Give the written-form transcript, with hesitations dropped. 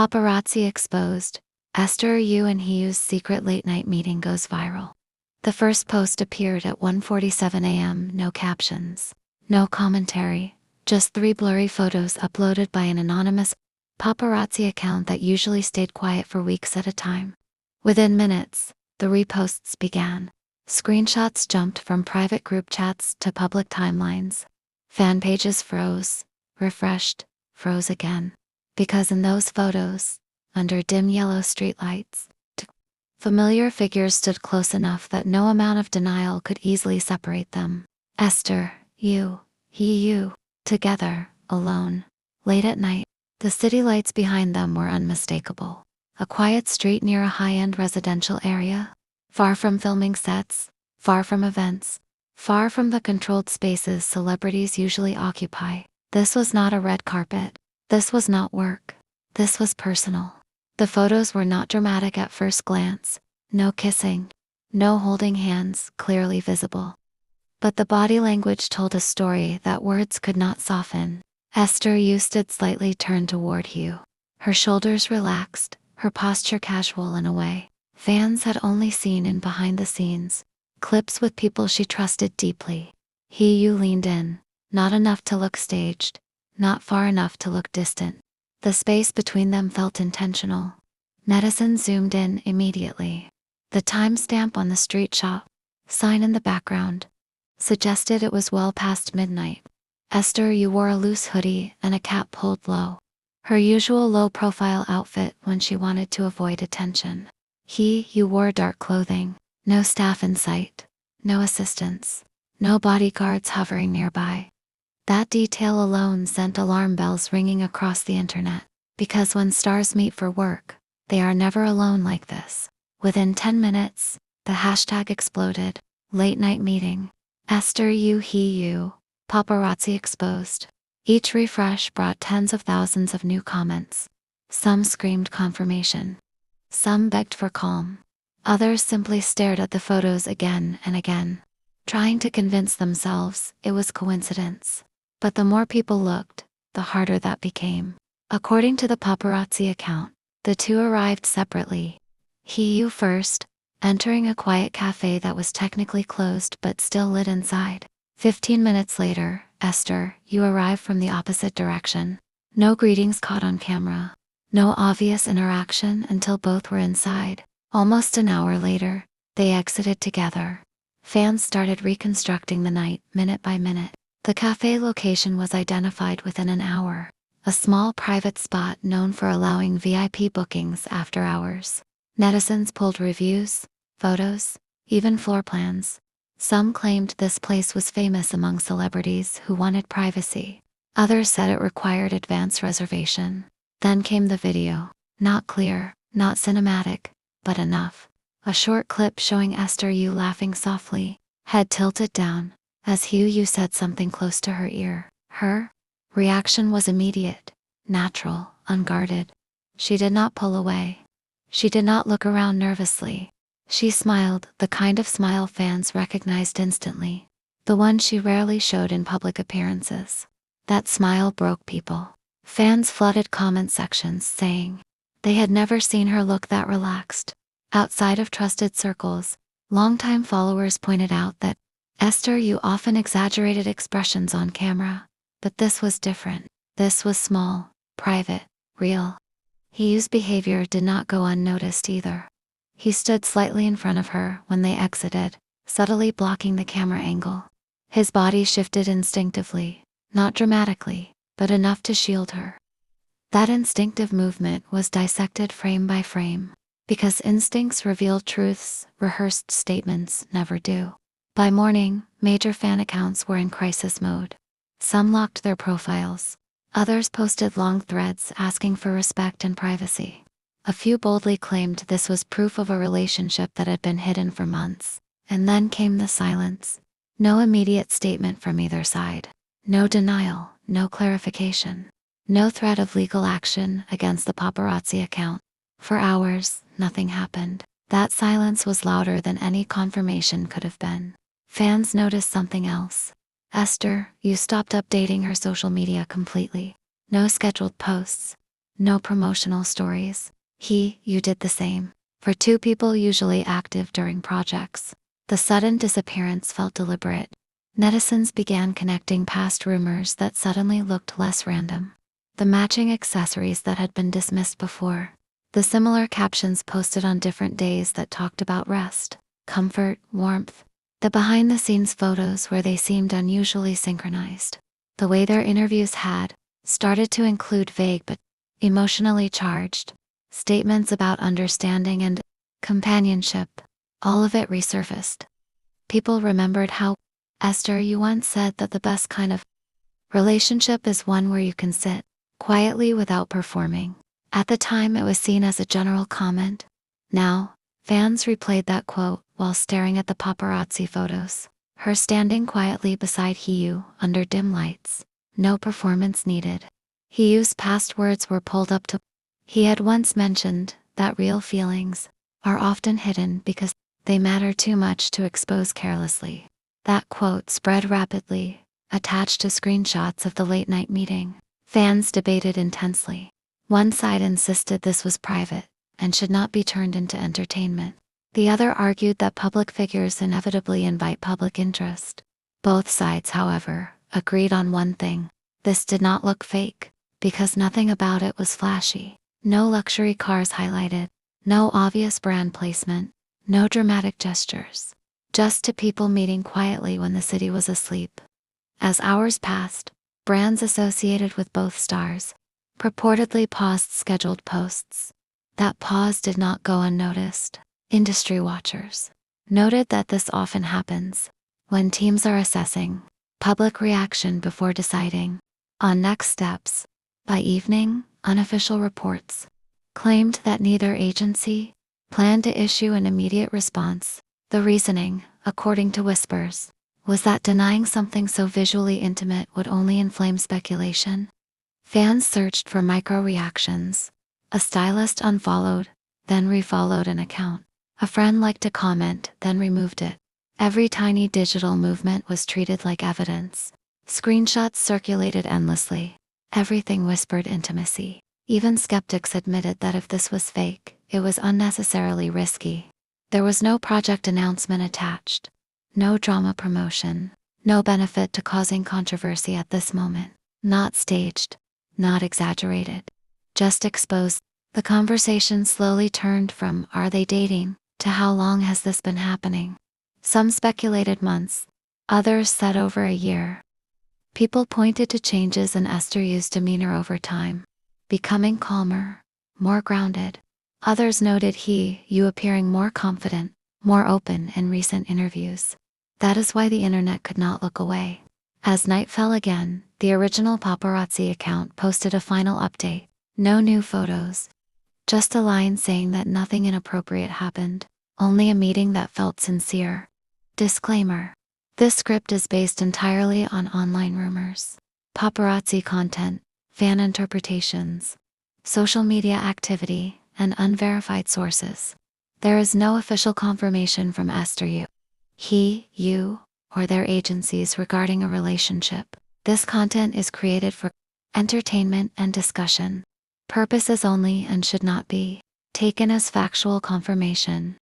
Paparazzi exposed. Esther Yu He Yu's secret late-night meeting goes viral. The first post appeared at 1:47 a.m. No captions, no commentary, just 3 blurry photos uploaded by an anonymous paparazzi account that usually stayed quiet for weeks at a time. Within minutes, the reposts began. Screenshots jumped from private group chats to public timelines. Fan pages froze, refreshed, froze again. Because in those photos, under dim yellow streetlights, familiar figures stood close enough that no amount of denial could easily separate them. Esther Yu He Yu, together, alone, late at night. The city lights behind them were unmistakable. A quiet street near a high-end residential area, far from filming sets, far from events, far from the controlled spaces celebrities usually occupy. This was not a red carpet. This was not work. This was personal. The photos were not dramatic at first glance. No kissing, no holding hands clearly visible. But the body language told a story that words could not soften. Esther Yu stood slightly turned toward Hugh. Her shoulders relaxed, her posture casual in a way fans had only seen in behind the scenes clips with people she trusted deeply. Yu leaned in, not enough to look staged, not far enough to look distant. The space between them felt intentional. Netizens zoomed in immediately. The timestamp on the street shop sign in the background suggested it was well past midnight. Esther Yu wore a loose hoodie and a cap pulled low. Her usual low-profile outfit when she wanted to avoid attention. Yu wore dark clothing. No staff in sight. No assistants. No bodyguards hovering nearby. That detail alone sent alarm bells ringing across the internet. Because when stars meet for work, they are never alone like this. Within 10 minutes, the hashtag exploded. Late night meeting. Esther Yu He Yu. Paparazzi exposed. Each refresh brought tens of thousands of new comments. Some screamed confirmation. Some begged for calm. Others simply stared at the photos again and again, trying to convince themselves it was coincidence. But the more people looked, the harder that became. According to the paparazzi account, the two arrived separately. Yu first, entering a quiet cafe that was technically closed but still lit inside. 15 minutes later, Esther Yu arrived from the opposite direction. No greetings caught on camera. No obvious interaction until both were inside. Almost an hour later, they exited together. Fans started reconstructing the night, minute by minute. The cafe location was identified within an hour. A small private spot known for allowing VIP bookings after hours. Netizens pulled reviews, photos, even floor plans. Some claimed this place was famous among celebrities who wanted privacy. Others said it required advance reservation. Then came the video. Not clear, not cinematic, but enough. A short clip showing Esther Yu laughing softly, head tilted down, as Yu said something close to her ear. Her reaction was immediate, natural, unguarded. She did not pull away. She did not look around nervously. She smiled, the kind of smile fans recognized instantly. The one she rarely showed in public appearances. That smile broke people. Fans flooded comment sections saying they had never seen her look that relaxed. Outside of trusted circles, longtime followers pointed out that Esther Yu often exaggerated expressions on camera, but this was different. This was small, private, real. Heyu's behavior did not go unnoticed either. He stood slightly in front of her when they exited, subtly blocking the camera angle. His body shifted instinctively, not dramatically, but enough to shield her. That instinctive movement was dissected frame by frame, because instincts reveal truths rehearsed statements never do. By morning, major fan accounts were in crisis mode. Some locked their profiles. Others posted long threads asking for respect and privacy. A few boldly claimed this was proof of a relationship that had been hidden for months. And then came the silence. No immediate statement from either side. No denial, no clarification. No threat of legal action against the paparazzi account. For hours, nothing happened. That silence was louder than any confirmation could have been. Fans noticed something else. Esther Yu stopped updating her social media completely. No scheduled posts. no promotional stories. You did the same. For two people usually active during projects, the sudden disappearance felt deliberate. Netizens began connecting past rumors that suddenly looked less random. The matching accessories that had been dismissed before. The similar captions posted on different days that talked about rest, comfort, warmth. The behind-the-scenes photos where they seemed unusually synchronized. The way their interviews had started to include vague but emotionally charged statements about understanding and companionship. All of it resurfaced. People remembered how Esther Yu once said that the best kind of relationship is one where you can sit quietly without performing. At the time, it was seen as a general comment. Now, fans replayed that quote while staring at the paparazzi photos. Her standing quietly beside HeYu under dim lights. No performance needed. HeYu's past words were pulled up to. He had once mentioned that real feelings are often hidden because they matter too much to expose carelessly. That quote spread rapidly, attached to screenshots of the late-night meeting. Fans debated intensely. One side insisted this was private and should not be turned into entertainment. The other argued that public figures inevitably invite public interest. Both sides, however, agreed on one thing. This did not look fake, because nothing about it was flashy. No luxury cars highlighted, no obvious brand placement, no dramatic gestures. Just two people meeting quietly when the city was asleep. As hours passed, brands associated with both stars purportedly paused scheduled posts. That pause did not go unnoticed. Industry watchers noted that this often happens when teams are assessing public reaction before deciding on next steps. By evening, unofficial reports claimed that neither agency planned to issue an immediate response. The reasoning, according to whispers, was that denying something so visually intimate would only inflame speculation. Fans searched for micro-reactions. A stylist unfollowed, then refollowed an account. A friend liked a comment, then removed it. Every tiny digital movement was treated like evidence. Screenshots circulated endlessly. Everything whispered intimacy. Even skeptics admitted that if this was fake, it was unnecessarily risky. There was no project announcement attached. No drama promotion. No benefit to causing controversy at this moment. Not staged. Not exaggerated. Just exposed. The conversation slowly turned from "Are they dating?" to "How long has this been happening?" Some speculated months. Others said over a year. People pointed to changes in Esther Yu's demeanor over time. Becoming calmer, more grounded. Others noted Yu appearing more confident, more open in recent interviews. That is why the internet could not look away. As night fell again, the original paparazzi account posted a final update. No new photos. Just a line saying that nothing inappropriate happened. Only a meeting that felt sincere. Disclaimer. This script is based entirely on online rumors, paparazzi content, fan interpretations, social media activity, and unverified sources. There is no official confirmation from Esther Yu He Yu, or their agencies regarding a relationship. This content is created for entertainment and discussion purposes only and should not be taken as factual confirmation.